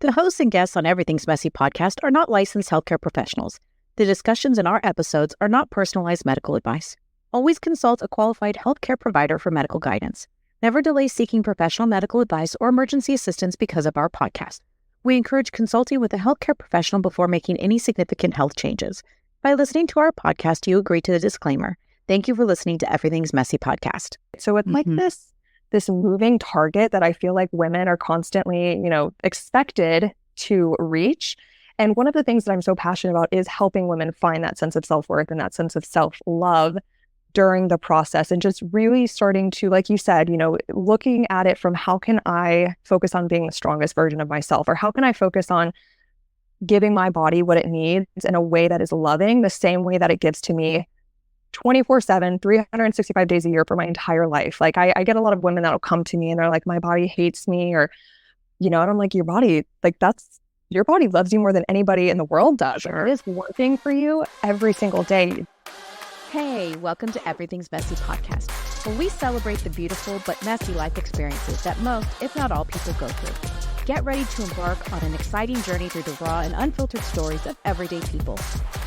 The hosts and guests on Everything's Messy podcast are not licensed healthcare professionals. The discussions in our episodes are not personalized medical advice. Always consult a qualified healthcare provider for medical guidance. Never delay seeking professional medical advice or emergency assistance because of our podcast. We encourage consulting with a healthcare professional before making any significant health changes. By listening to our podcast, you agree to the disclaimer. Thank you for listening to Everything's Messy podcast. So it's like this moving target that I feel like women are constantly, expected to reach. And one of the things that I'm so passionate about is helping women find that sense of self-worth and that sense of self-love during the process, and just really starting to, like you said, looking at it from how can I focus on being the strongest version of myself, or how can I focus on giving my body what it needs in a way that is loving, the same way that it gives to me 24/7, 365 days a year for my entire life. Like I get a lot of women that'll come to me and they're like, my body hates me, or, and I'm like, your body loves you more than anybody in the world does. Sure. It is working for you every single day. Hey, welcome to Everything's Messy podcast, where we celebrate the beautiful but messy life experiences that most, if not all, people go through. Get ready to embark on an exciting journey through the raw and unfiltered stories of everyday people.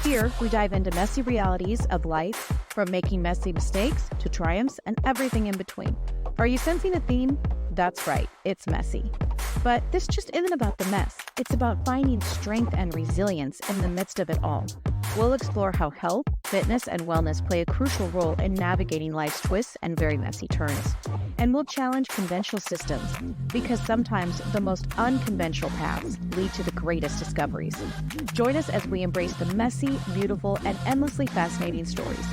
Here, we dive into messy realities of life, from making messy mistakes to triumphs and everything in between. Are you sensing a theme? That's right, it's messy. But this just isn't about the mess. It's about finding strength and resilience in the midst of it all. We'll explore how health, fitness, and wellness play a crucial role in navigating life's twists and very messy turns. And we'll challenge conventional systems, because sometimes the most unconventional paths lead to the greatest discoveries. Join us as we embrace the messy, beautiful, and endlessly fascinating stories.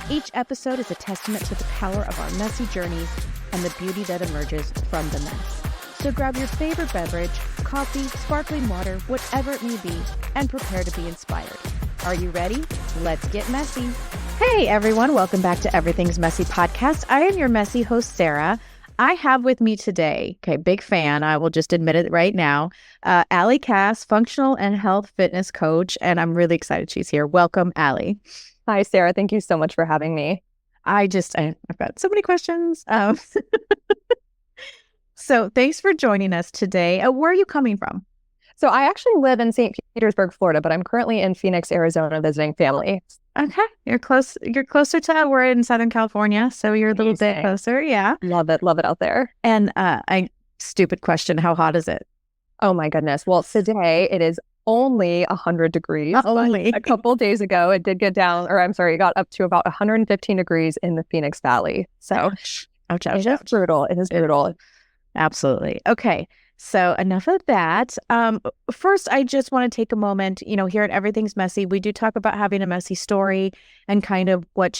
Each episode is a testament to the power of our messy journeys and the beauty that emerges from the mess. So grab your favorite beverage, coffee, sparkling water, whatever it may be, and prepare to be inspired. Are you ready? Let's get messy. Hey everyone, welcome back to Everything's Messy podcast. I am your messy host, Sarah. I have with me today, big fan, I will just admit it right now, Allie Cass, functional and health fitness coach, and I'm really excited she's here. Welcome, Allie. Hi, Sarah. Thank you so much for having me. I've got so many questions. So thanks for joining us today. Where are you coming from? So I actually live in St. Petersburg, Florida, but I'm currently in Phoenix, Arizona, visiting family. Okay. You're close. You're closer to, we're in Southern California, so you're a little bit closer. Yeah. Love it. Love it out there. And stupid question, how hot is it? Oh my goodness. Well, today it is only 100 degrees. Only. A couple days ago, it got up to about 115 degrees in the Phoenix Valley. So ouch. It is brutal. It is brutal. Absolutely. Okay. So enough of that. First, I just want to take a moment, here at Everything's Messy, we do talk about having a messy story and kind of what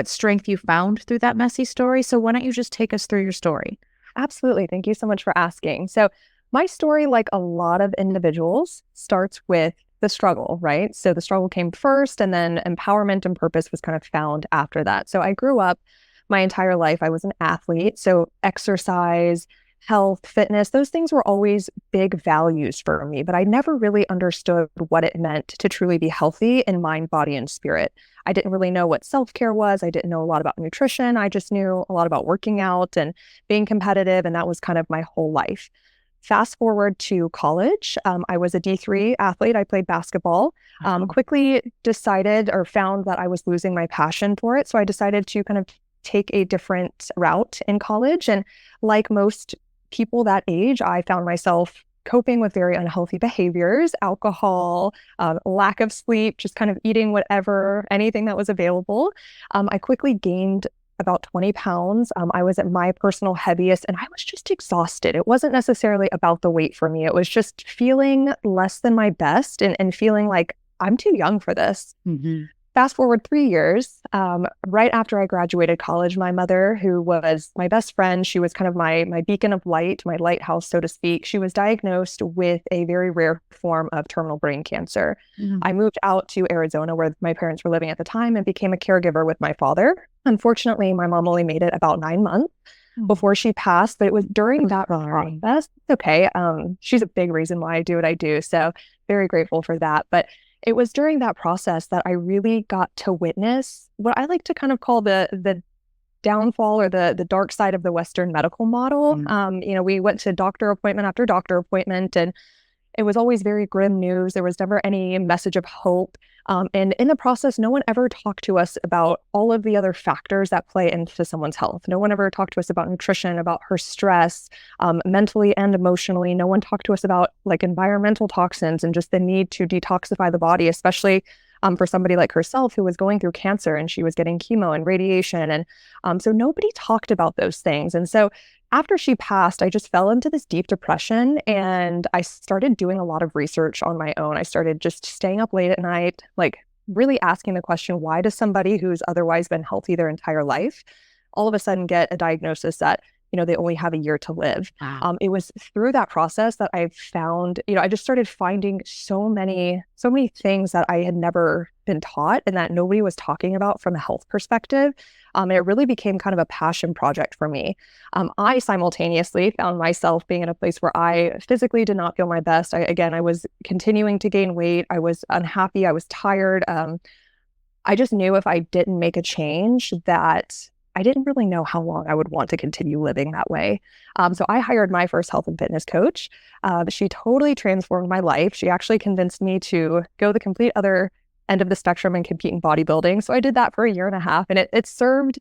strength you found through that messy story. So why don't you just take us through your story? Absolutely. Thank you so much for asking. So my story, like a lot of individuals, starts with the struggle, right? So the struggle came first, and then empowerment and purpose was kind of found after that. So I grew up my entire life. I was an athlete. So exercise, health, fitness, those things were always big values for me, but I never really understood what it meant to truly be healthy in mind, body, and spirit. I didn't really know what self-care was. I didn't know a lot about nutrition. I just knew a lot about working out and being competitive, and that was kind of my whole life. Fast forward to college, I was a D3 athlete. I played basketball. Quickly decided or found that I was losing my passion for it. So I decided to kind of take a different route in college. And like most people that age, I found myself coping with very unhealthy behaviors, alcohol, lack of sleep, just kind of eating anything that was available. I quickly gained about 20 pounds. I was at my personal heaviest, and I was just exhausted. It wasn't necessarily about the weight for me. It was just feeling less than my best and feeling like I'm too young for this. Mm-hmm. Fast forward 3 years, right after I graduated college, my mother, who was my best friend, she was kind of my beacon of light, my lighthouse, so to speak. She was diagnosed with a very rare form of terminal brain cancer. Mm-hmm. I moved out to Arizona, where my parents were living at the time, and became a caregiver with my father. Unfortunately, my mom only made it about 9 months before she passed, but it was during that process. Okay. She's a big reason why I do what I do. So very grateful for that. But it was during that process that I really got to witness what I like to kind of call the downfall or the dark side of the Western medical model. We went to doctor appointment after doctor appointment, and it was always very grim news. There was never any message of hope. And in the process, no one ever talked to us about all of the other factors that play into someone's health. No one ever talked to us about nutrition, about her stress, mentally and emotionally. No one talked to us about like environmental toxins and just the need to detoxify the body, especially for somebody like herself who was going through cancer and she was getting chemo and radiation. And so nobody talked about those things. And so after she passed, I just fell into this deep depression and I started doing a lot of research on my own. I started just staying up late at night, like really asking the question, why does somebody who's otherwise been healthy their entire life all of a sudden get a diagnosis that, they only have a year to live? Wow. It was through that process that I found, I just started finding so many things that I had never been taught and that nobody was talking about from a health perspective. And it really became kind of a passion project for me. I simultaneously found myself being in a place where I physically did not feel my best. I was continuing to gain weight. I was unhappy. I was tired. I just knew if I didn't make a change that I didn't really know how long I would want to continue living that way. So I hired my first health and fitness coach. She totally transformed my life. She actually convinced me to go the complete other end of the spectrum and compete in bodybuilding. So I did that for a year and a half, and it served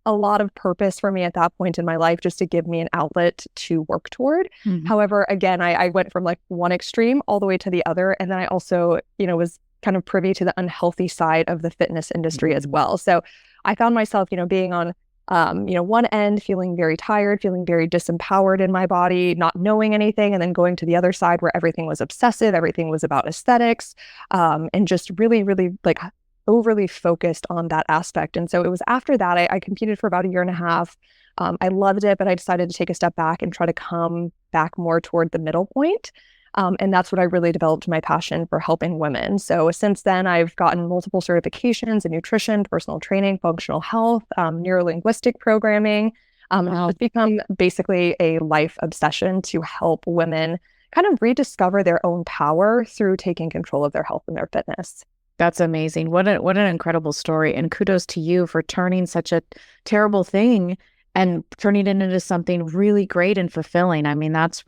a lot of purpose for me at that point in my life, just to give me an outlet to work toward. Mhm. However, again, I went from like one extreme all the way to the other. And then I also, was kind of privy to the unhealthy side of the fitness industry as well. So I found myself, being on, one end, feeling very tired, feeling very disempowered in my body, not knowing anything, and then going to the other side where everything was obsessive, everything was about aesthetics, and just really, really like overly focused on that aspect. And so it was after that, I competed for about a year and a half. I loved it, but I decided to take a step back and try to come back more toward the middle point. And that's what I really developed my passion for helping women. So since then, I've gotten multiple certifications in nutrition, personal training, functional health, neuro-linguistic programming. Wow. It's become basically a life obsession to help women kind of rediscover their own power through taking control of their health and their fitness. That's amazing. What an incredible story. And kudos to you for turning such a terrible thing and turning it into something really great and fulfilling. I mean, that's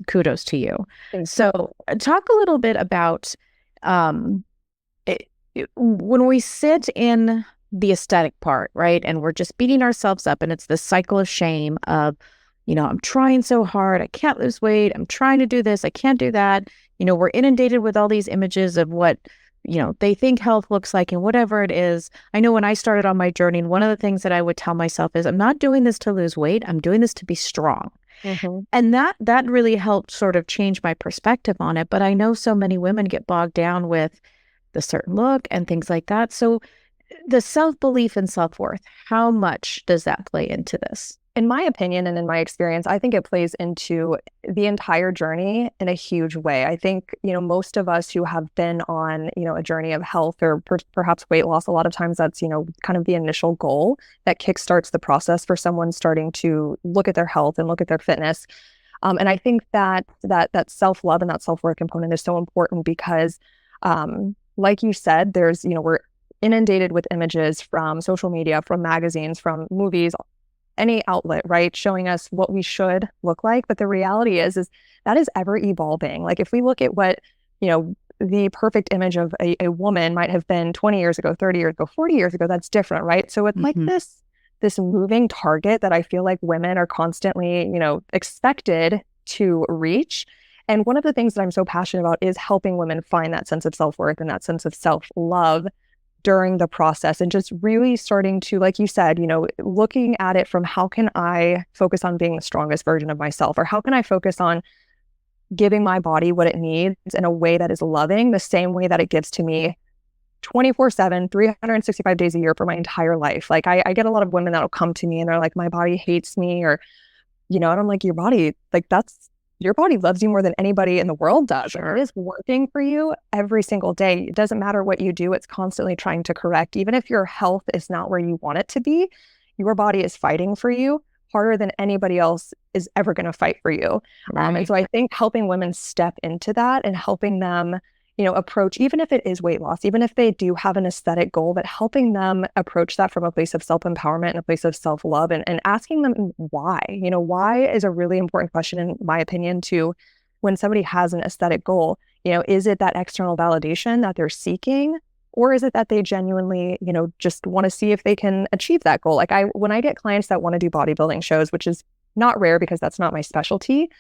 kudos to you. Thanks. So talk a little bit about when we sit in the aesthetic part, right? And we're just beating ourselves up and it's this cycle of shame of, I'm trying so hard. I can't lose weight. I'm trying to do this. I can't do that. We're inundated with all these images of what they think health looks like and whatever it is. I know when I started on my journey, and one of the things that I would tell myself is I'm not doing this to lose weight. I'm doing this to be strong. Mm-hmm. And that really helped sort of change my perspective on it. But I know so many women get bogged down with the certain look and things like that. So the self-belief and self-worth, how much does that play into this? In my opinion and in my experience, I think it plays into the entire journey in a huge way. I think, most of us who have been on, a journey of health or perhaps weight loss, a lot of times that's, kind of the initial goal that kickstarts the process for someone starting to look at their health and look at their fitness. And I think that self-love and that self-worth component is so important because, like you said, there's, we're inundated with images from social media, from magazines, from movies, any outlet, right, showing us what we should look like. But the reality is that is ever evolving. Like if we look at what, the perfect image of a woman might have been 20 years ago, 30 years ago, 40 years ago, that's different, right? So it's like this moving target that I feel like women are constantly, expected to reach. And one of the things that I'm so passionate about is helping women find that sense of self-worth and that sense of self-love during the process, and just really starting to, like you said, looking at it from how can I focus on being the strongest version of myself, or how can I focus on giving my body what it needs in a way that is loving, the same way that it gives to me 24/7, 365 days a year for my entire life. Like I get a lot of women that'll come to me and they're like, my body hates me, or, and I'm like, your body loves you more than anybody in the world does. Sure. It is working for you every single day. It doesn't matter what you do. It's constantly trying to correct. Even if your health is not where you want it to be, your body is fighting for you harder than anybody else is ever going to fight for you. Right. And so I think helping women step into that and helping them, approach, even if it is weight loss, even if they do have an aesthetic goal, but helping them approach that from a place of self-empowerment and a place of self-love, and asking them why. Why is a really important question, in my opinion, to when somebody has an aesthetic goal, is it that external validation that they're seeking? Or is it that they genuinely, just want to see if they can achieve that goal? Like when I get clients that want to do bodybuilding shows, which is not rare because that's not my specialty,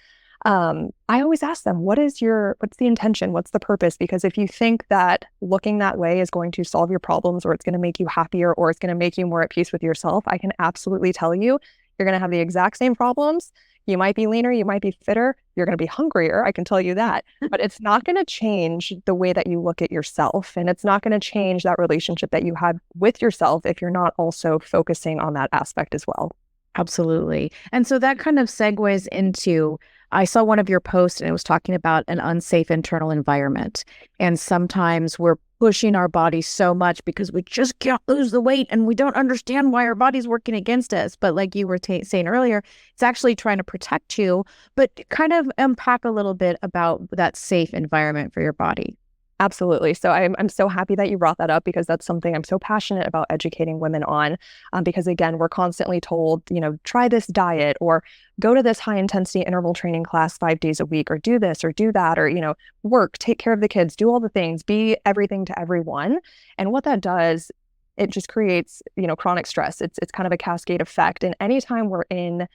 I always ask them, what's the intention? What's the purpose? Because if you think that looking that way is going to solve your problems, or it's going to make you happier, or it's going to make you more at peace with yourself, I can absolutely tell you, you're going to have the exact same problems. You might be leaner, you might be fitter, you're going to be hungrier, I can tell you that. But it's not going to change the way that you look at yourself. And it's not going to change that relationship that you have with yourself if you're not also focusing on that aspect as well. Absolutely. And so that kind of segues into, I saw one of your posts and it was talking about an unsafe internal environment. And sometimes we're pushing our bodies so much because we just can't lose the weight and we don't understand why our body's working against us. But like you were saying earlier, it's actually trying to protect you, but kind of unpack a little bit about that safe environment for your body. Absolutely. So I'm so happy that you brought that up, because that's something I'm so passionate about educating women on. Because again, we're constantly told, try this diet, or go to this high intensity interval training class 5 days a week, or do this or do that, or, work, take care of the kids, do all the things, be everything to everyone. And what that does, it just creates, chronic stress. It's kind of a cascade effect. And anytime we're in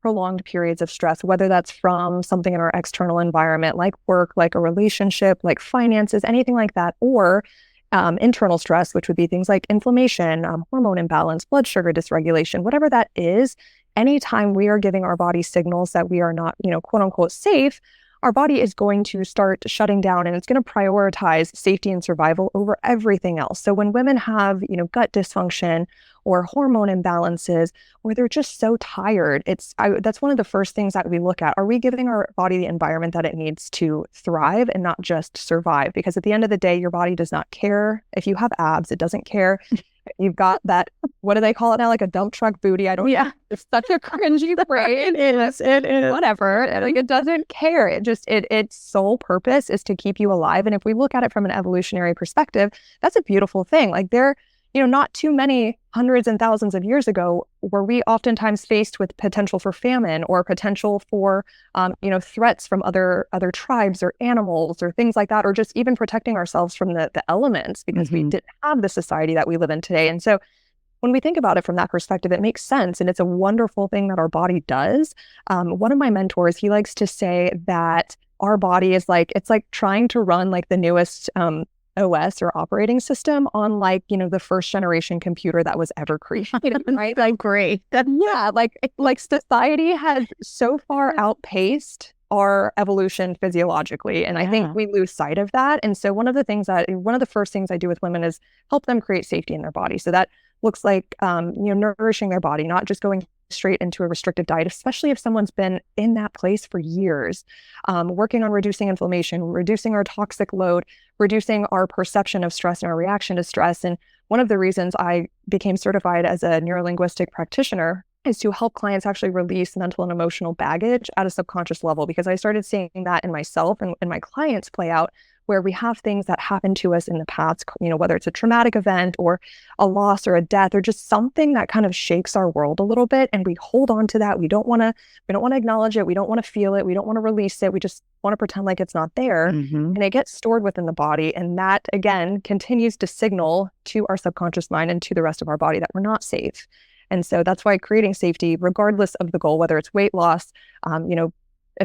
prolonged periods of stress, whether that's from something in our external environment, like work, like a relationship, like finances, anything like that, or internal stress, which would be things like inflammation, hormone imbalance, blood sugar dysregulation, whatever that is, anytime we are giving our body signals that we are not, quote unquote, safe, our body is going to start shutting down, and it's going to prioritize safety and survival over everything else. So when women have, gut dysfunction or hormone imbalances, or they're just so tired, that's one of the first things that we look at. Are we giving our body the environment that it needs to thrive and not just survive? Because at the end of the day, your body does not care if you have abs. It doesn't care. You've got that, what do they call it now? Like a dump truck booty. I don't know. It's such a cringy phrase. It is. Whatever. Like, it doesn't care. Its sole purpose is to keep you alive. And if we look at it from an evolutionary perspective, that's a beautiful thing. Like not too many hundreds and thousands of years ago were we oftentimes faced with potential for famine, or potential for, threats from other tribes or animals or things like that, or just even protecting ourselves from the elements, because we didn't have the society that we live in today. And so when we think about it from that perspective, it makes sense. And it's a wonderful thing that our body does. One of my mentors, he likes to say that our body is it's like trying to run like the newest OS or operating system on the first generation computer that was ever created, right? I agree. Like society has so far outpaced our evolution physiologically. And I think we lose sight of that. And so one of the first things I do with women is help them create safety in their body. So that looks like, nourishing their body, not just going straight into a restrictive diet, especially if someone's been in that place for years, working on reducing inflammation, reducing our toxic load, reducing our perception of stress and our reaction to stress. And one of the reasons I became certified as a neurolinguistic practitioner is to help clients actually release mental and emotional baggage at a subconscious level, because I started seeing that in myself and my clients play out, where we have things that happened to us in the past, whether it's a traumatic event or a loss or a death or just something that kind of shakes our world a little bit, and we hold on to that. We don't want to acknowledge it. We don't want to feel it. We don't want to release it. We just want to pretend like it's not there. And it gets stored within the body. And that, again, continues to signal to our subconscious mind and to the rest of our body that we're not safe. And so that's why creating safety, regardless of the goal, whether it's weight loss,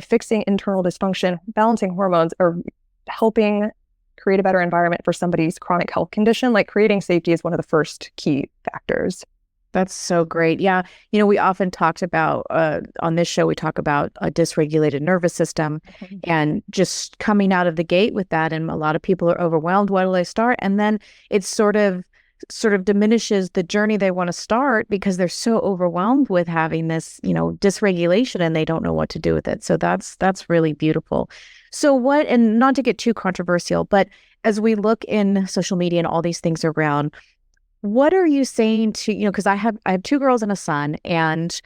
fixing internal dysfunction, balancing hormones, or helping create a better environment for somebody's chronic health condition, like creating safety is one of the first key factors. That's so great. Yeah. We often talked about, on this show, we talk about a dysregulated nervous system and just coming out of the gate with that. And a lot of people are overwhelmed. Where do I start? And then it sort of diminishes the journey they want to start, because they're so overwhelmed with having this, dysregulation, and they don't know what to do with it. So that's really beautiful. So and not to get too controversial, but as we look in social media and all these things around, what are you saying to, because I have 2 girls and a son, and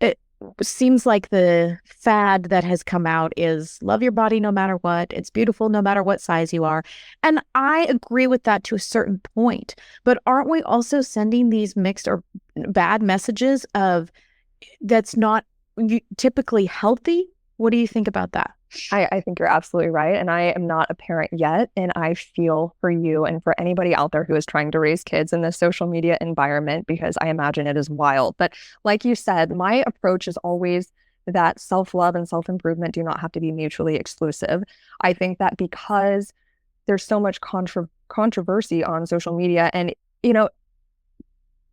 it seems like the fad that has come out is love your body no matter what. It's beautiful no matter what size you are. And I agree with that to a certain point. But aren't we also sending these mixed or bad messages of that's not typically healthy? What do you think about that? I think you're absolutely right. And I am not a parent yet. And I feel for you and for anybody out there who is trying to raise kids in this social media environment, because I imagine it is wild. But like you said, my approach is always that self-love and self-improvement do not have to be mutually exclusive. I think that because there's so much controversy on social media, and, you know,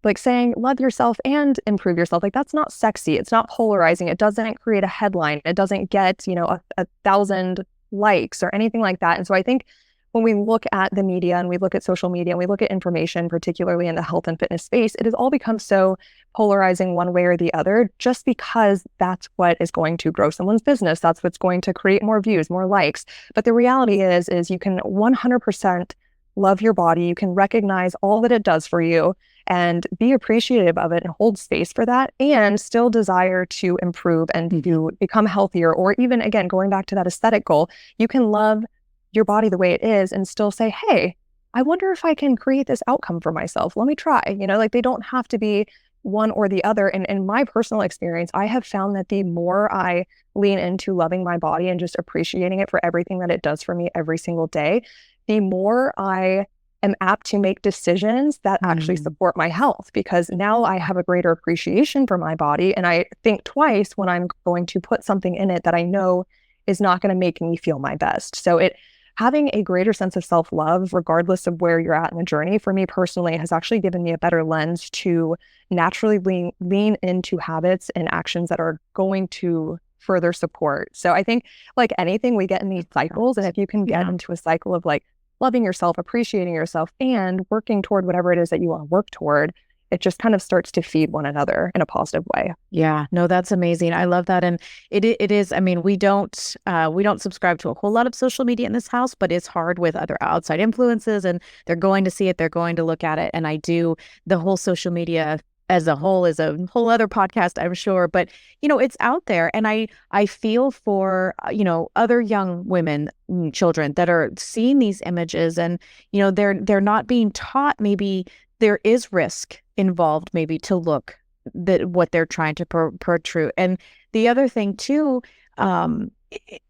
like saying love yourself and improve yourself, like that's not sexy. It's not polarizing. It doesn't create a headline. It doesn't get, you know, a thousand likes or anything like that. And so I think when we look at the media and we look at social media and we look at information, particularly in the health and fitness space, it has all become so polarizing one way or the other, just because that's what is going to grow someone's business. That's what's going to create more views, more likes. But the reality is you can 100% love your body. You can recognize all that it does for you and be appreciative of it and hold space for that, and still desire to improve and to become healthier. Or even, again, going back to that aesthetic goal, you can love your body the way it is and still say, hey, I wonder if I can create this outcome for myself. Let me try. You know, like they don't have to be one or the other. And in my personal experience, I have found that the more I lean into loving my body and just appreciating it for everything that it does for me every single day, the more I am apt to make decisions that actually support my health, because now I have a greater appreciation for my body, and I think twice when I'm going to put something in it that I know is not going to make me feel my best. So having a greater sense of self-love, regardless of where you're at in the journey, for me personally, has actually given me a better lens to naturally lean into habits and actions that are going to further support. So I think, like anything, we get in these cycles, and if you can get into a cycle of like loving yourself, appreciating yourself, and working toward whatever it is that you want to work toward, it just kind of starts to feed one another in a positive way. Yeah, no, that's amazing. I love that. And it is, I mean, we don't subscribe to a whole lot of social media in this house, but it's hard with other outside influences, and they're going to see it, they're going to look at it. And the whole social media as a whole is a whole other podcast, I'm sure, but you know, it's out there. And I feel for, you know, other young women, children that are seeing these images, and, you know, they're not being taught, maybe there is risk involved, maybe to look that what they're trying to protrude. And the other thing too,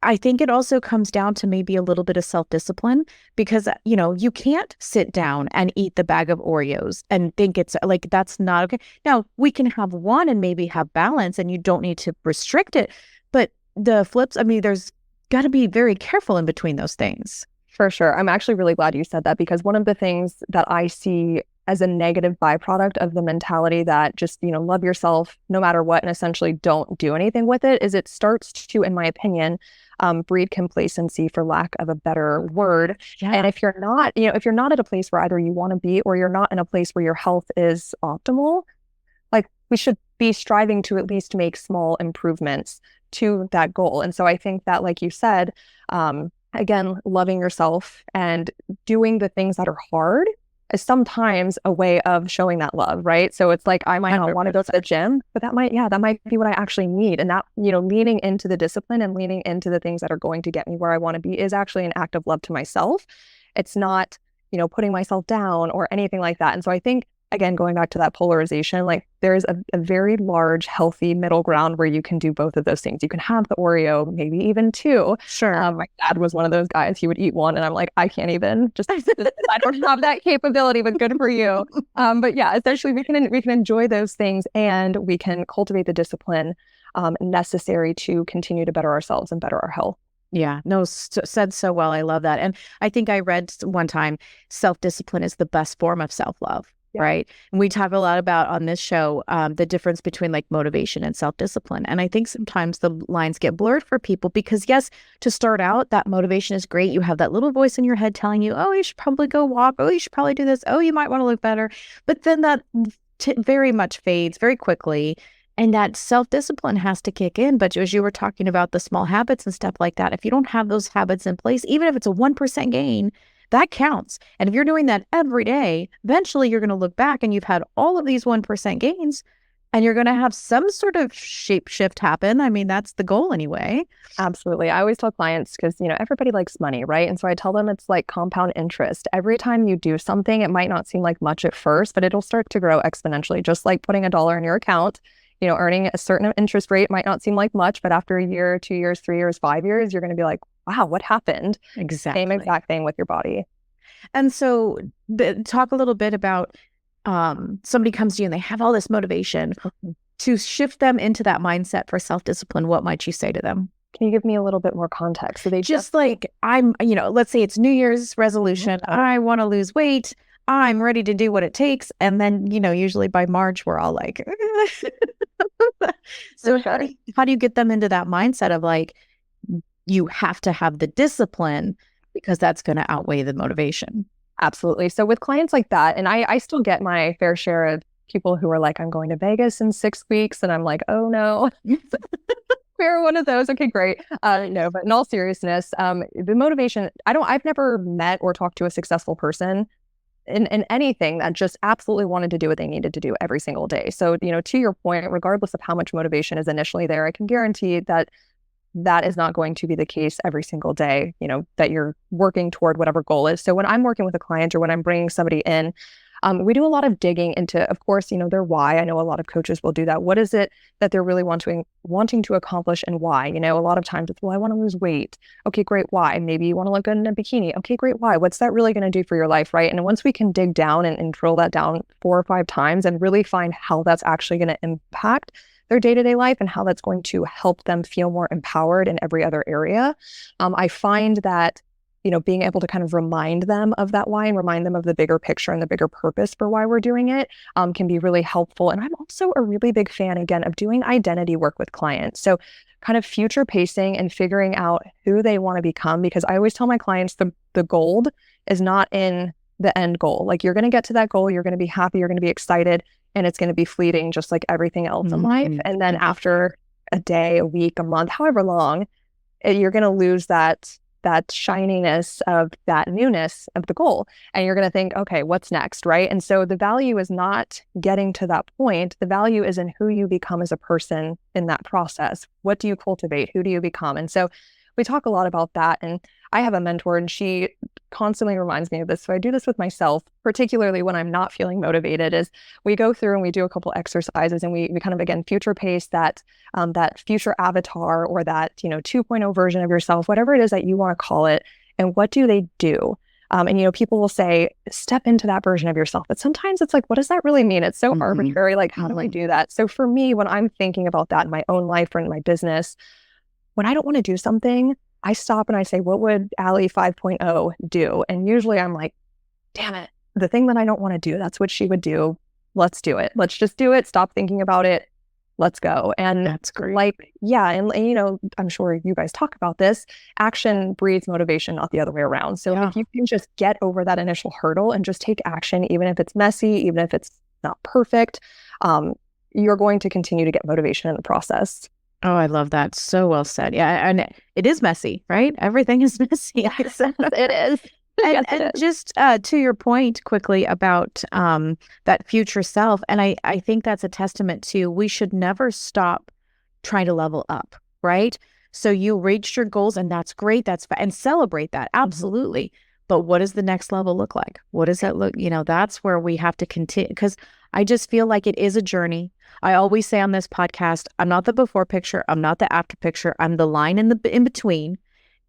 I think it also comes down to maybe a little bit of self-discipline, because, you know, you can't sit down and eat the bag of Oreos and think it's like, that's not okay. Now, we can have one and maybe have balance, and you don't need to restrict it. But the flips, I mean, there's got to be very careful in between those things. For sure. I'm actually really glad you said that, because one of the things that I see as a negative byproduct of the mentality that just, you know, love yourself no matter what and essentially don't do anything with it, is it starts to, in my opinion, breed complacency, for lack of a better word. Yeah. And if you're not, you know, if you're not at a place where either you want to be, or you're not in a place where your health is optimal, like we should be striving to at least make small improvements to that goal. And so I think that, like you said, again, loving yourself and doing the things that are hard is sometimes a way of showing that love, right? So it's like, I might not want to go to the gym, but that might be what I actually need. And that, you know, leaning into the discipline and leaning into the things that are going to get me where I want to be is actually an act of love to myself. It's not, you know, putting myself down or anything like that. And so I think, again, going back to that polarization, like there's a very large, healthy middle ground where you can do both of those things. You can have the Oreo, maybe even two. Sure. My dad was one of those guys. He would eat one, and I'm like, I can't even. Just I don't have that capability, but good for you. But yeah, essentially, we can enjoy those things, and we can cultivate the discipline necessary to continue to better ourselves and better our health. Yeah, no, said so well. I love that. And I think I read one time, self-discipline is the best form of self-love. Yeah. Right. And we talk a lot about on this show, the difference between like motivation and self-discipline. And I think sometimes the lines get blurred for people, because yes, to start out, that motivation is great. You have that little voice in your head telling you, oh, you should probably go walk. Oh, you should probably do this. Oh, you might want to look better. But then that very much fades very quickly. And that self-discipline has to kick in. But as you were talking about the small habits and stuff like that, if you don't have those habits in place, even if it's a 1% gain, that counts. And if you're doing that every day, eventually you're going to look back and you've had all of these 1% gains, and you're going to have some sort of shape shift happen. I mean, that's the goal anyway. Absolutely. I always tell clients, because, you know, everybody likes money, right? And so I tell them it's like compound interest. Every time you do something, it might not seem like much at first, but it'll start to grow exponentially, just like putting $1 in your account. earning a certain interest rate might not seem like much, but after a year, 2 years, 3 years, 5 years, you're going to be like, wow, what happened? Exactly. Same exact thing with your body. And so talk a little bit about somebody comes to you and they have all this motivation to shift them into that mindset for self-discipline. What might you say to them? Can you give me a little bit more context? So they just like, let's say it's New Year's resolution. I want to lose weight. I'm ready to do what it takes. And then, usually by March, we're all like, so how do you get them into that mindset of like, you have to have the discipline because that's going to outweigh the motivation? Absolutely. So with clients like that, and I still get my fair share of people who are like, I'm going to Vegas in 6 weeks. And I'm like, oh no. We're one of those. Okay, great. No, but in all seriousness, the motivation, I've never met or talked to a successful person in anything that just absolutely wanted to do what they needed to do every single day. So, to your point, regardless of how much motivation is initially there, I can guarantee that that is not going to be the case every single day, that you're working toward whatever goal is. So when I'm working with a client or when I'm bringing somebody in, we do a lot of digging into, of course, their why. I know a lot of coaches will do that. What is it that they're really wanting to accomplish and why? A lot of times it's, well, I want to lose weight. Okay, great. Why? Maybe you want to look good in a bikini. Okay, great. Why? What's that really going to do for your life, right? And once we can dig down and drill that down 4 or 5 times and really find how that's actually going to impact their day-to-day life and how that's going to help them feel more empowered in every other area, I find that being able to kind of remind them of that why and remind them of the bigger picture and the bigger purpose for why we're doing it can be really helpful. And I'm also a really big fan, again, of doing identity work with clients. So kind of future pacing and figuring out who they want to become, because I always tell my clients the gold is not in the end goal. Like, you're going to get to that goal, you're going to be happy, you're going to be excited, and it's going to be fleeting just like everything else in life. And then after a day, a week, a month, however long, you're going to lose that shininess of that newness of the goal. And you're going to think, okay, what's next, right? And so the value is not getting to that point. The value is in who you become as a person in that process. What do you cultivate? Who do you become? And so we talk a lot about that. And I have a mentor and she constantly reminds me of this. So I do this with myself, particularly when I'm not feeling motivated, is we go through and we do a couple exercises and we kind of, again, future pace that future avatar or that, 2.0 version of yourself, whatever it is that you want to call it. And what do they do? And, people will say, step into that version of yourself. But sometimes it's like, what does that really mean? It's so arbitrary. Like, how do I do that? So for me, when I'm thinking about that in my own life or in my business, when I don't want to do something, I stop and I say, what would Allie 5.0 do? And usually I'm like, damn it, the thing that I don't want to do, that's what she would do. Let's do it. Let's just do it. Stop thinking about it. Let's go. And that's great. Like, yeah. And I'm sure you guys talk about this. Action breeds motivation, not the other way around. So if you can just get over that initial hurdle and just take action, even if it's messy, even if it's not perfect, you're going to continue to get motivation in the process. Oh, I love that. So well said. Yeah. And it is messy, right? Everything is messy. Yes, it is. And just to your point quickly about that future self. And I think that's a testament to, we should never stop trying to level up, right? So you reached your goals and that's great. And celebrate that. Absolutely. But what does the next level look like? What does that look? That's where we have to continue, because I just feel like it is a journey. I always say on this podcast, I'm not the before picture. I'm not the after picture. I'm the line in between.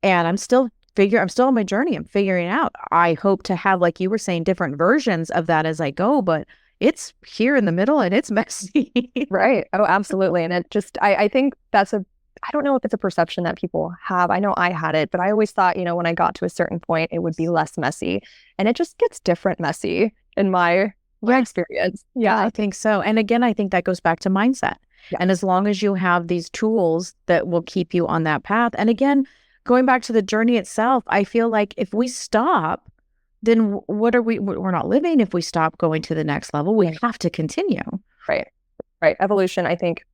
And I'm still on my journey. I'm figuring it out. I hope to have, like you were saying, different versions of that as I go, but it's here in the middle and it's messy. Right. Oh, absolutely. And it just, I think I don't know if it's a perception that people have. I know I had it, but I always thought, when I got to a certain point, it would be less messy. And it just gets different messy in my experience. Yeah, I think so. And again, I think that goes back to mindset. Yeah. And as long as you have these tools that will keep you on that path. And again, going back to the journey itself, I feel like if we stop, then we're not living. If we stop going to the next level, we have to continue. Right. Evolution, I think,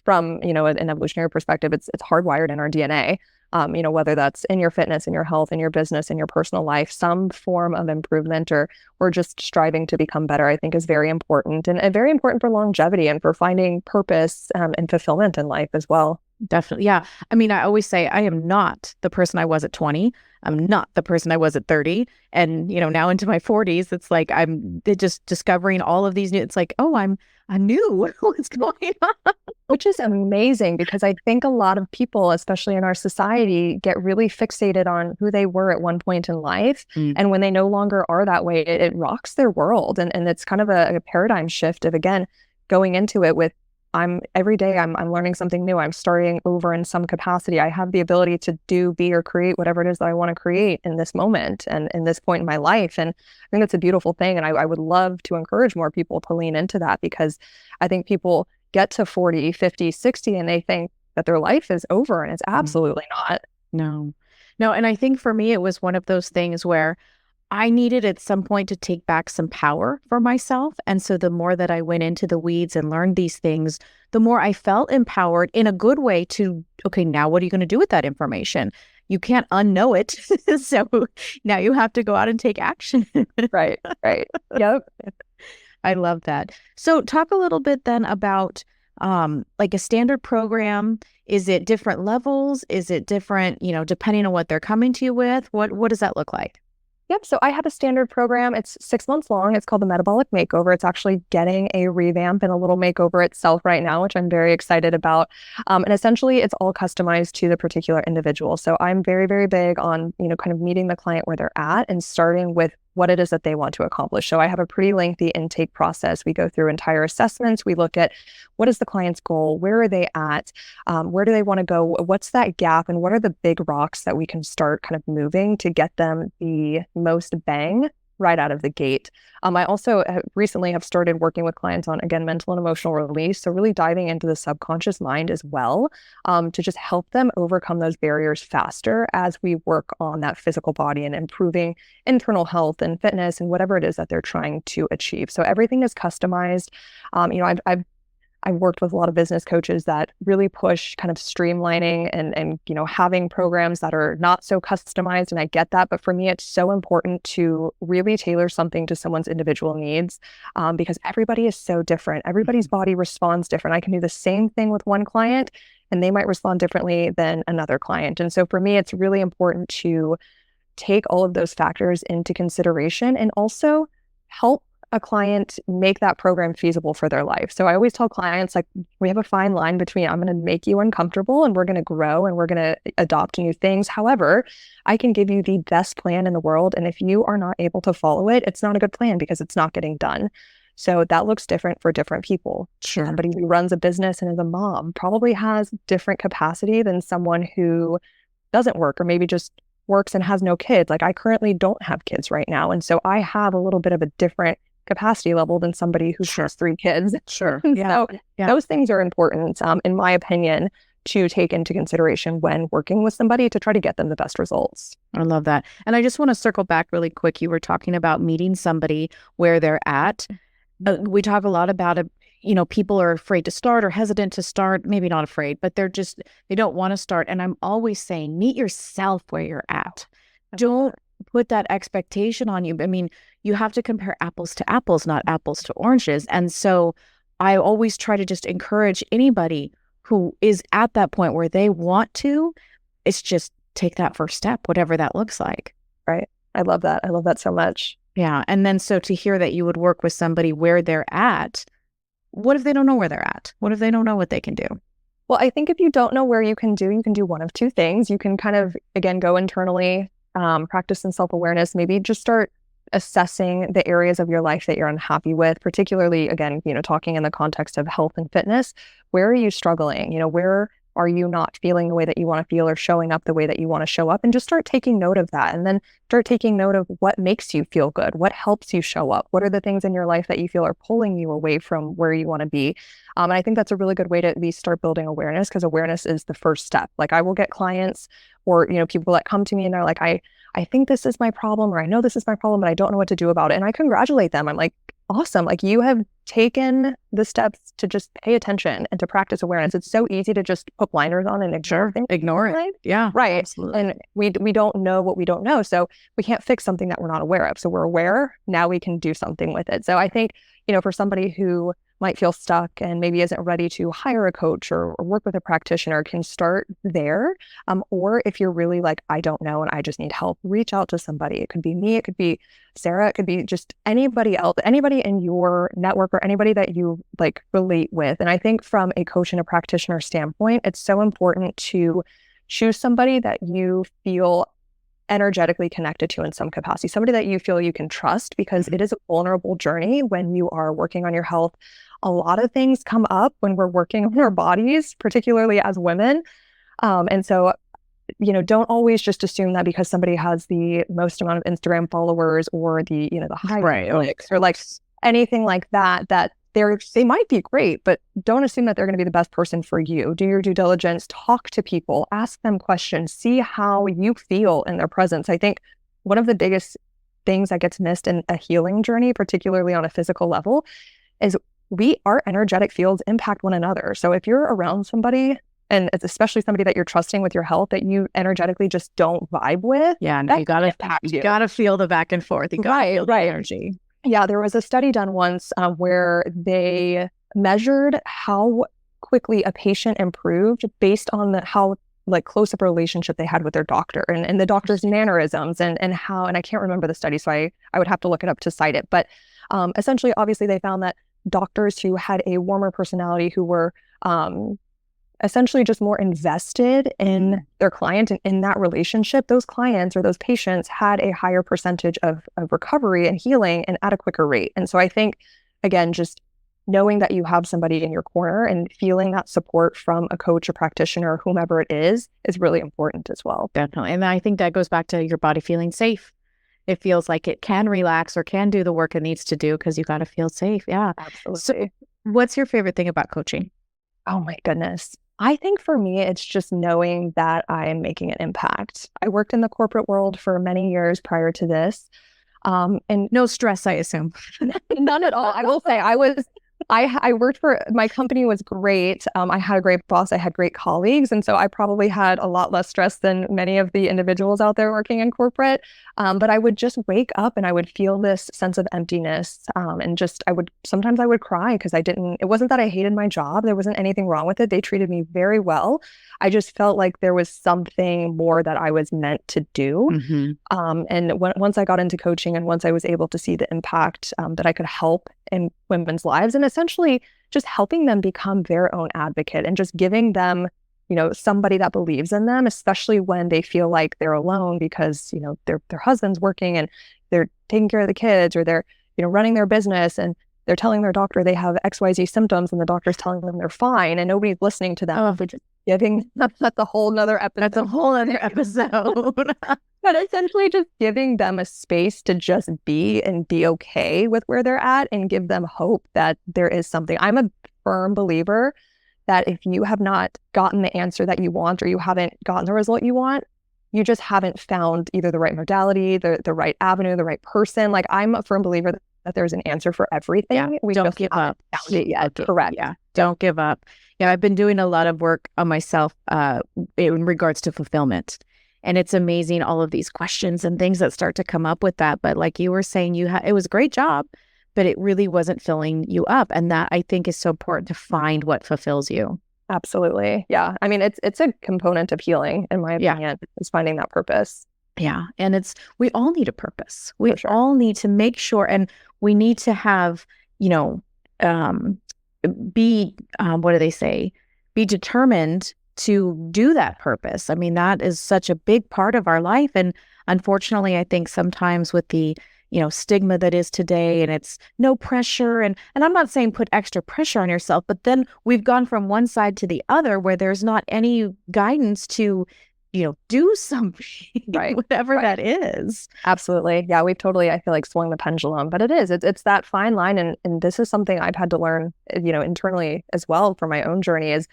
from, an evolutionary perspective, it's hardwired in our DNA. Whether that's in your fitness, in your health, in your business, in your personal life, some form of improvement or just striving to become better, I think is very important and very important for longevity and for finding purpose and fulfillment in life as well. Definitely. Yeah. I mean, I always say I am not the person I was at 20. I'm not the person I was at 30. And, now into my 40s, it's like just discovering all of these new, it's like, oh, I'm new. What's going on? Which is amazing because I think a lot of people, especially in our society, get really fixated on who they were at one point in life. And when they no longer are that way, it rocks their world. And it's kind of a paradigm shift of, again, going into it with, every day I'm learning something new. I'm starting over in some capacity. I have the ability to do, be, or create whatever it is that I want to create in this moment and in this point in my life. And I think that's a beautiful thing. And I would love to encourage more people to lean into that, because I think people get to 40, 50, 60, and they think that their life is over, and it's absolutely not. No. And I think for me, it was one of those things where I needed at some point to take back some power for myself. And so the more that I went into the weeds and learned these things, the more I felt empowered in a good way to, okay, now what are you going to do with that information? You can't unknow it. So now you have to go out and take action. Right. Yep. I love that. So talk a little bit then about like a standard program. Is it different levels? Is it different, depending on what they're coming to you with? What does that look like? Yep. So I have a standard program. It's 6 months long. It's called the Metabolic Makeover. It's actually getting a revamp and a little makeover itself right now, which I'm very excited about. And essentially, it's all customized to the particular individual. So I'm very, very big on, kind of meeting the client where they're at and starting with what it is that they want to accomplish. So I have a pretty lengthy intake process. We go through entire assessments. We look at what is the client's goal? Where are they at? Where do they want to go? What's that gap? And what are the big rocks that we can start kind of moving to get them the most bang right out of the gate? I also recently have started working with clients on, again, mental and emotional release. So really diving into the subconscious mind as well, to just help them overcome those barriers faster as we work on that physical body and improving internal health and fitness and whatever it is that they're trying to achieve. So everything is customized. I've worked with a lot of business coaches that really push kind of streamlining and having programs that are not so customized. And I get that. But for me, it's so important to really tailor something to someone's individual needs, because everybody is so different. Everybody's body responds different. I can do the same thing with one client and they might respond differently than another client. And so for me, it's really important to take all of those factors into consideration and also help a client make that program feasible for their life. So I always tell clients, like, we have a fine line between I'm going to make you uncomfortable and we're going to grow and we're going to adopt new things. However, I can give you the best plan in the world. And if you are not able to follow it, it's not a good plan because it's not getting done. So that looks different for different people. Sure. Somebody who runs a business and is a mom probably has different capacity than someone who doesn't work or maybe just works and has no kids. Like, I currently don't have kids right now. And so I have a little bit of a different capacity level than somebody who has 3 kids. Sure. So those things are important, in my opinion, to take into consideration when working with somebody to try to get them the best results. I love that. And I just want to circle back really quick. You were talking about meeting somebody where they're at. We talk a lot about it. People are afraid to start or hesitant to start, maybe not afraid, but they don't want to start. And I'm always saying, meet yourself where you're at. Don't put that expectation on you. I mean, you have to compare apples to apples, not apples to oranges. And so I always try to just encourage anybody who is at that point where they want to, it's just take that first step, whatever that looks like. Right. I love that. I love that so much. Yeah. And then so to hear that you would work with somebody where they're at, what if they don't know where they're at? What if they don't know what they can do? Well, I think if you don't know where you can do one of 2 things. You can kind of, again, go internally, practice some self-awareness, maybe just start assessing the areas of your life that you're unhappy with, particularly, again, talking in the context of health and fitness. Where are you struggling? Where are you not feeling the way that you want to feel or showing up the way that you want to show up? And just start taking note of that. And then start taking note of what makes you feel good. What helps you show up? What are the things in your life that you feel are pulling you away from where you want to be? And I think that's a really good way to at least start building awareness, because awareness is the first step. Like, I will get clients or, people that come to me and they're like, I think this is my problem, or I know this is my problem, but I don't know what to do about it. And I congratulate them. I'm like, awesome. Like, you have taken the steps to just pay attention and to practice awareness. It's so easy to just put blinders on and ignore it. Yeah, right. Absolutely. And we don't know what we don't know. So we can't fix something that we're not aware of. So we're aware. Now we can do something with it. So I think, for somebody who might feel stuck and maybe isn't ready to hire a coach or work with a practitioner, can start there. Or if you're really like, I don't know and I just need help, reach out to somebody. It could be me, it could be Sarah, it could be just anybody else, anybody in your network or anybody that you like relate with. And I think from a coach and a practitioner standpoint, it's so important to choose somebody that you feel energetically connected to in some capacity, somebody that you feel you can trust, because it is a vulnerable journey when you are working on your health. A lot of things come up when we're working on our bodies, particularly as women. And so, don't always just assume that because somebody has the most amount of Instagram followers or the high clicks or like anything like that, that they might be great, but don't assume that they're going to be the best person for you. Do your due diligence, talk to people, ask them questions, see how you feel in their presence. I think one of the biggest things that gets missed in a healing journey, particularly on a physical level, is our energetic fields impact one another. So if you're around somebody, and it's especially somebody that you're trusting with your health, that you energetically just don't vibe with, you gotta feel the back and forth. You gotta feel the energy. Yeah, there was a study done once where they measured how quickly a patient improved based on how close of a relationship they had with their doctor and the doctor's mannerisms and how, and I can't remember the study, so I would have to look it up to cite it. But essentially, obviously, they found that doctors who had a warmer personality, who were essentially just more invested in their client and in that relationship, those clients or those patients had a higher percentage of recovery and healing and at a quicker rate. And so I think, again, just knowing that you have somebody in your corner and feeling that support from a coach or practitioner, whomever it is really important as well. Definitely. And I think that goes back to your body feeling safe. It feels like it can relax or can do the work it needs to do because you got to feel safe. Yeah, absolutely. So what's your favorite thing about coaching? Oh my goodness. I think for me, it's just knowing that I am making an impact. I worked in the corporate world for many years prior to this. And no stress, I assume. None at all. I will say I worked for, my company was great. I had a great boss. I had great colleagues. And so I probably had a lot less stress than many of the individuals out there working in corporate. But I would just wake up and I would feel this sense of emptiness. And sometimes I would cry because it wasn't that I hated my job. There wasn't anything wrong with it. They treated me very well. I just felt like there was something more that I was meant to do. And once I got into coaching and once I was able to see the impact that I could help in women's lives, and essentially just helping them become their own advocate and just giving them, somebody that believes in them, especially when they feel like they're alone because, their husband's working and they're taking care of the kids, or they're, running their business and they're telling their doctor they have XYZ symptoms and the doctor's telling them they're fine and nobody's listening to them. They're just giving, that's a whole nother episode. That's a whole other episode. But essentially just giving them a space to just be and be okay with where they're at and give them hope that there is something. I'm a firm believer that if you have not gotten the answer that you want, or you haven't gotten the result you want, you just haven't found either the right modality, the right avenue, the right person. Like, I'm a firm believer that there's an answer for everything. Yeah, we don't give up. Found it yet. Correct. Yeah, don't give up. Yeah, I've been doing a lot of work on myself in regards to fulfillment. And it's amazing, all of these questions and things that start to come up with that. But like you were saying, it was a great job, but it really wasn't filling you up. And that, I think, is so important, to find what fulfills you. Absolutely. Yeah. I mean, it's a component of healing, in my opinion, is finding that purpose. Yeah. And we all need a purpose. We all need to make sure, and we need to have, what do they say? Be determined to do that purpose. I mean, that is such a big part of our life. And unfortunately, I think sometimes with the, stigma that is today, and it's no pressure. And I'm not saying put extra pressure on yourself, but then we've gone from one side to the other where there's not any guidance to, do something, right? Whatever that is. Absolutely. Yeah, we've totally, I feel like, swung the pendulum, but it's that fine line. And this is something I've had to learn, internally as well for my own journey, is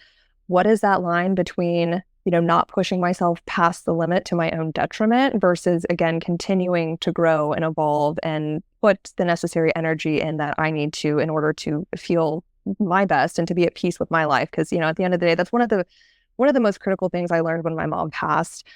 what is that line between, not pushing myself past the limit to my own detriment versus, again, continuing to grow and evolve and put the necessary energy in that I need to in order to feel my best and to be at peace with my life. Because, at the end of the day, that's one of the one of the most critical things I learned when my mom passed,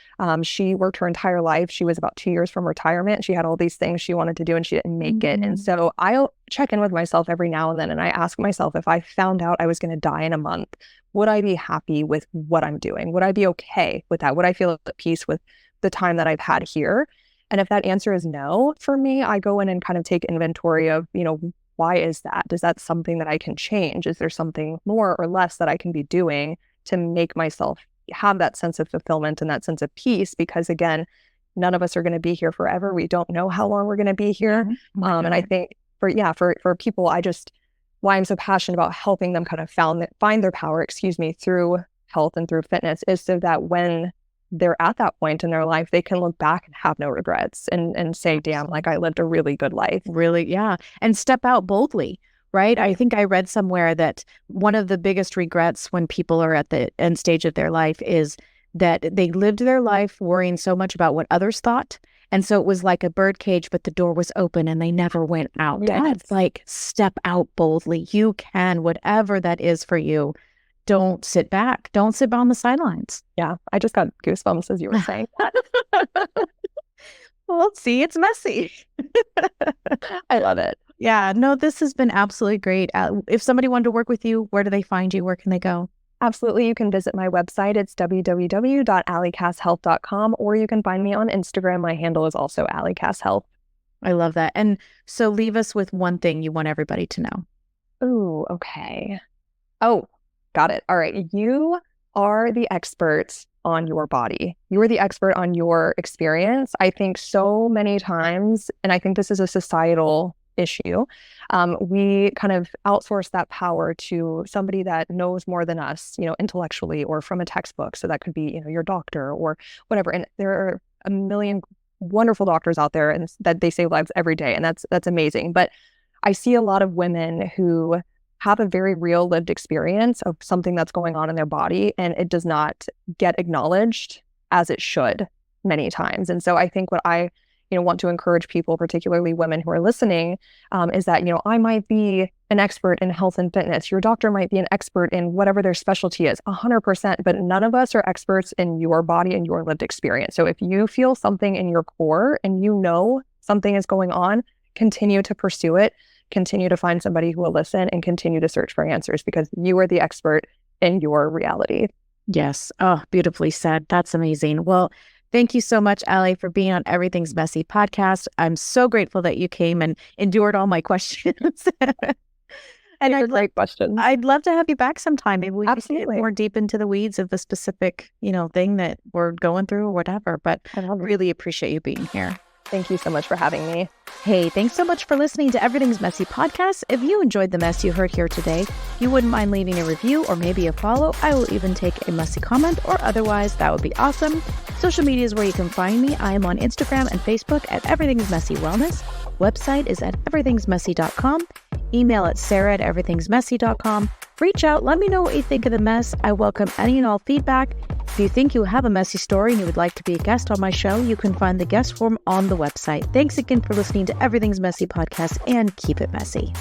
she worked her entire life. She was about 2 years from retirement. She had all these things she wanted to do and she didn't make it. And so I'll check in with myself every now and then. And I ask myself, if I found out I was going to die in a month, would I be happy with what I'm doing? Would I be okay with that? Would I feel at peace with the time that I've had here? And if that answer is no, for me, I go in and kind of take inventory of, why is that? Is that something that I can change? Is there something more or less that I can be doing to make myself have that sense of fulfillment and that sense of peace? Because again, none of us are going to be here forever. We don't know how long we're going to be here. And I think for people, why I'm so passionate about helping them kind of find their power, through health and through fitness, is so that when they're at that point in their life, they can look back and have no regrets and say, damn, like I lived a really good life. Really, yeah. And step out boldly, right? I think I read somewhere that one of the biggest regrets when people are at the end stage of their life is that they lived their life worrying so much about what others thought. And so it was like a birdcage, but the door was open and they never went out. Yes. It's like, step out boldly. You can, whatever that is for you. Don't sit back. Don't sit on the sidelines. Yeah, I just got goosebumps as you were saying that. Well, see, it's messy. I love it. Yeah, no, this has been absolutely great. If somebody wanted to work with you, where do they find you? Where can they go? Absolutely. You can visit my website. It's www.alliecasshealth.com, or you can find me on Instagram. My handle is also Allie Cass Health. I love that. And so leave us with one thing you want everybody to know. Ooh, okay. Oh, got it. All right. You are the expert on your body. You are the expert on your experience. I think so many times, and I think this is a societal issue, we kind of outsource that power to somebody that knows more than us, intellectually or from a textbook. So that could be, your doctor or whatever. And there are a million wonderful doctors out there and that they save lives every day. And that's amazing. But I see a lot of women who have a very real lived experience of something that's going on in their body, and it does not get acknowledged as it should many times. And so I think what I want to encourage people, particularly women who are listening, is that, I might be an expert in health and fitness. Your doctor might be an expert in whatever their specialty is, 100%, but none of us are experts in your body and your lived experience. So if you feel something in your core and something is going on, continue to pursue it, continue to find somebody who will listen, and continue to search for answers, because you are the expert in your reality. Yes. Oh, beautifully said. That's amazing. Well, thank you so much, Allie, for being on Everything's Messy podcast. I'm so grateful that you came and endured all my questions. And great questions. I'd love to have you back sometime. Maybe we can get Absolutely. more deep into the weeds of the specific, thing that we're going through or whatever. But I really appreciate you being here. Thank you so much for having me. Hey, thanks so much for listening to Everything's Messy podcast. If you enjoyed the mess you heard here today, you wouldn't mind leaving a review or maybe a follow. I will even take a messy comment, or otherwise, that would be awesome. Social media is where you can find me. I am on Instagram and Facebook at Everything's Messy Wellness. Website is at everythingsmessy.com. Email at sarah@everythingsmessy.com. Reach out. Let me know what you think of the mess. I welcome any and all feedback. If you think you have a messy story and you would like to be a guest on my show, you can find the guest form on the website. Thanks again for listening to Everything's Messy podcast, and keep it messy.